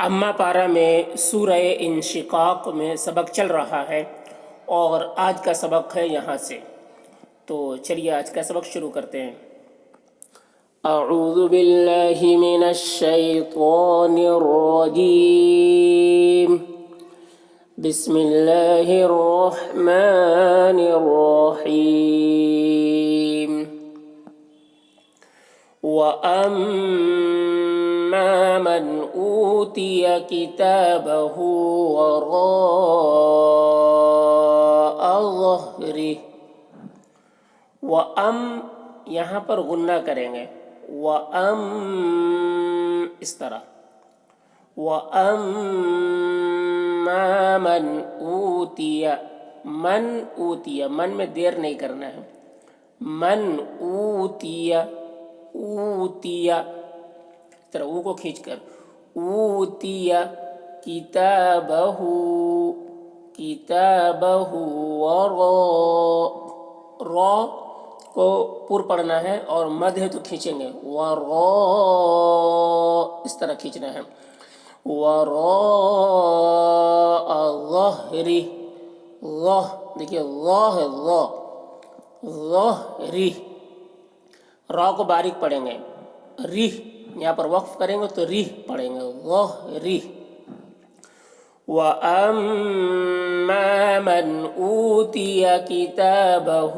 اما پارہ میں سورہ انشقاق میں سبق چل رہا ہے اور آج کا سبق ہے یہاں سے. تو چلیے آج کا سبق شروع کرتے ہیں. اعوذ باللہ من الشیطان الرجیم. بسم اللہ الرحمن الرحیم. وَأَمَّا مَنْ أُوتِيَ كِتَابَهُ وَرَاءَ ظَهْرِهِ. یہاں پر غنہ کریں گے. اس طرح. وَأَمَّا مَنْ أُوتِيَ. من میں دیر نہیں کرنا ہے. من اوتیا اس طرح او کو کھینچ کر اوتیا کتابہ را کو پر پڑھنا ہے اور مد ہے تو کھینچیں گے. اس طرح کھینچنا ہے. وراء ظہری. دیکھیے ظہری. را کو باریک پڑھیں گے. ریح یہاں پر وقف کریں گے تو ریح پڑھیں گے. ظہری. وَأَمَّا مَنْ أُوتِيَ كِتَابَهُ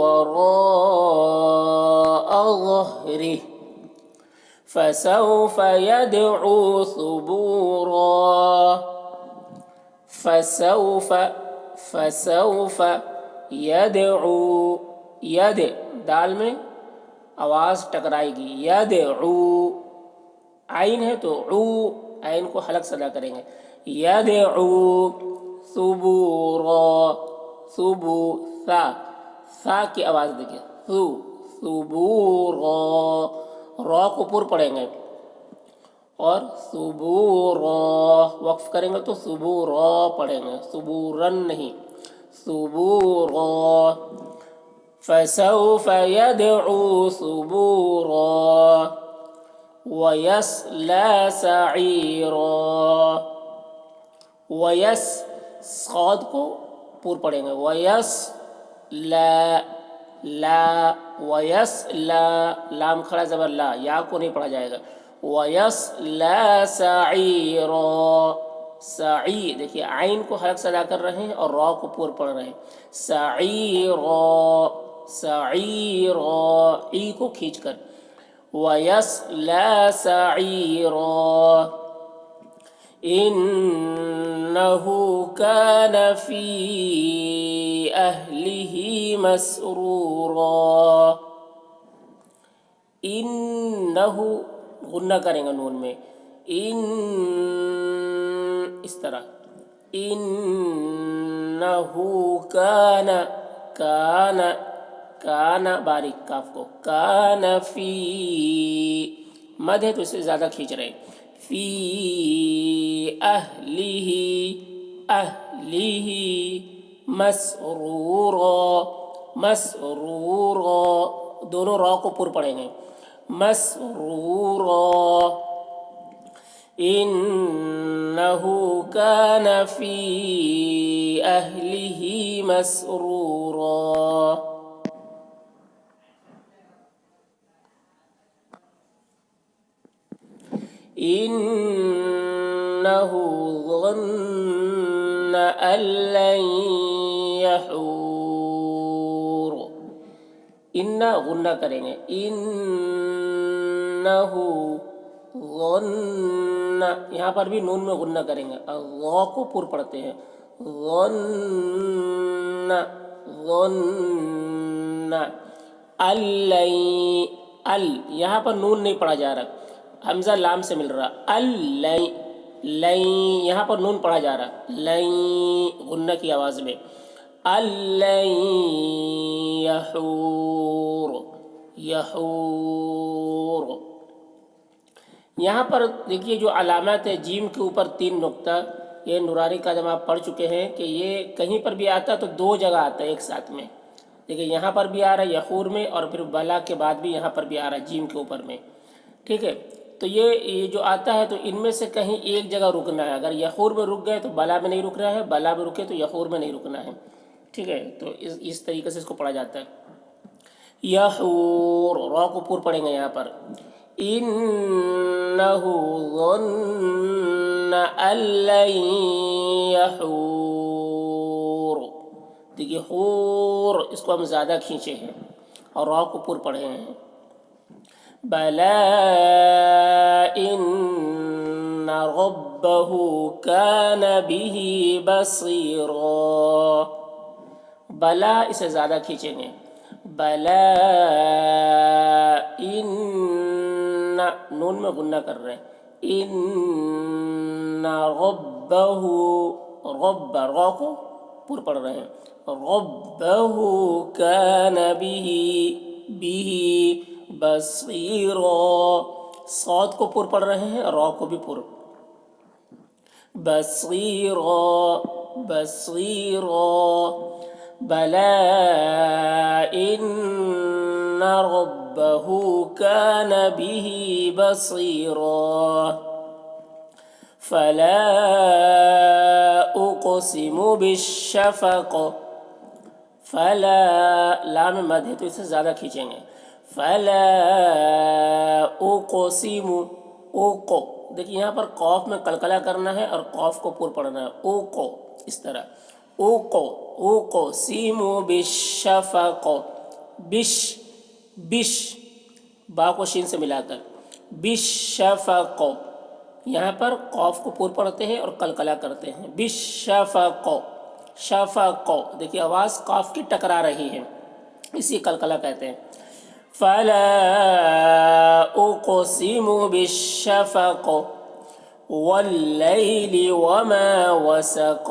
وَرَاءَ ظَهْرِهِ فَسَوْفَ يَدْعُو ثُبُورًا. فَسَوْفَ يَدْعُو. دال میں آواز ٹکرائے گی. یدعو عین ہے تو عو عین کو حلق سے ادا کریں گے. یدعو ثبورا. ثا کی آواز دیکھیں. ثبورا. را کو پر پڑھیں گے اور ثبورا وقف کریں گے تو ثبورا پڑھیں گے. ثبورن نہیں. ثبورا. فَسَوْفَ يَدْعُو ثُبُورًا وَيَصْلَىٰ سَعِيرًا. صاد کو پر پڑھیں گے. وَيَصْلَىٰ لام کھڑا زبر لا. یا کو نہیں پڑھا جائے گا. وَيَصْلَىٰ سَعِيرًا. دیکھیے عین کو حلق سے ادا کر رہے ہیں اور را کو پر پڑھ رہے ہیں. سعیرا ای کو کھینچ کر. وَيَصْلَىٰ سَعِيرًا إِنَّهُ كَانَ فِي أَهْلِهِ مَسْرُورًا. إِنَّهُ غنہ کریں گے نون میں. اس طرح. إِنَّهُ کان باریک کاف کو. کان فی مد ہے تو اسے زیادہ کھینچ رہے ہیں. فی اہلہ مسرورا. دونوں را کو پر پڑھیں گے. مسرورا. إِنَّهُ كَانَ فِي أَهْلِهِ مَسْرُورًا. إِنَّهُ ظَنَّ أَن لَّن يَحُورَ. غنہ کریں گے. إِنَّهُ ظن. یہاں پر بھی نون میں غنہ کریں گے. اللہ کو پر پڑھتے ہیں. ظن یہاں پر نون نہیں پڑھا جا رہا. حمزہ لام سے مل رہا. یہاں پر نون پڑھا جا رہا. غنہ کی آواز میں. یحور. یہاں پر دیکھیے جو علامات ہے. جیم کے اوپر 3 نقطہ. یہ نورانی کا جب آپ پڑھ چکے ہیں کہ یہ کہیں پر بھی آتا تو 2 جگہ آتا ہے ایک ساتھ میں. دیکھیے یہاں پر بھی آ رہا ہے یحور میں اور پھر بلا کے بعد بھی یہاں پر بھی آ رہا ہے جیم کے اوپر میں. ٹھیک ہے. تو یہ جو آتا ہے تو ان میں سے کہیں ایک جگہ رکنا ہے. اگر یحور میں رک گئے تو بلا میں نہیں رکنا ہے, بلا میں رکے تو یحور میں نہیں رکنا ہے. ٹھیک ہے, تو اس طریقے سے اس کو پڑھا جاتا ہے. یحور, را کو پور پڑھیں گے یہاں پر. انہ ظن ان لن یحور. دیکھیے حور اس کو ہم زیادہ کھینچے ہیں اور را کو پور پڑھے ہیں. بلا ان ربہ کان بہ بصیرا. بلا اسے زیادہ کھینچیں گے. بلا ان, نون میں غنہ کر رہے ہیں. ان ربہ, رب را کو پور پڑھ رہے ہیں. ربہ کان بہ بصیرا. صاد کو پور پڑھ رہے ہیں, را کو بھی پور. بصیرا بصیرا. بلا ان ربہ کان بہ بصیرا. فلا اقسم بالشفق. فلا, لام مد ہے تو اسے زیادہ کھینچیں گے. فلا اقسم, او کو دیکھیے یہاں پر قوف میں قلقلہ کرنا ہے اور قوف کو پور پڑھنا ہے. او کو اس طرح. او کو سیم بالشفق. بش بش, با کو شین سے ملا کر. بالشفق, یہاں پر قوف کو پور پڑھتے ہیں اور قلقلہ کرتے ہیں. بالشفق, شفق, دیکھیے آواز قاف کی ٹکرا رہی ہے, اسی قلقلہ کہتے ہیں. فلا اقسم بالشفق واللیل وما وسق.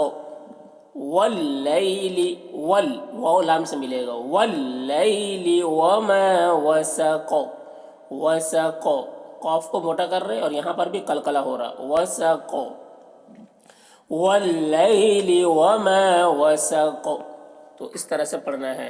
واللیل, واو لام سے ملے گا. واللیل وما وسق. وسق, قاف کو موٹا کر رہے اور یہاں پر بھی قلقلہ ہو رہا. وسق. واللیل وما وسق. تو اس طرح سے پڑھنا ہے.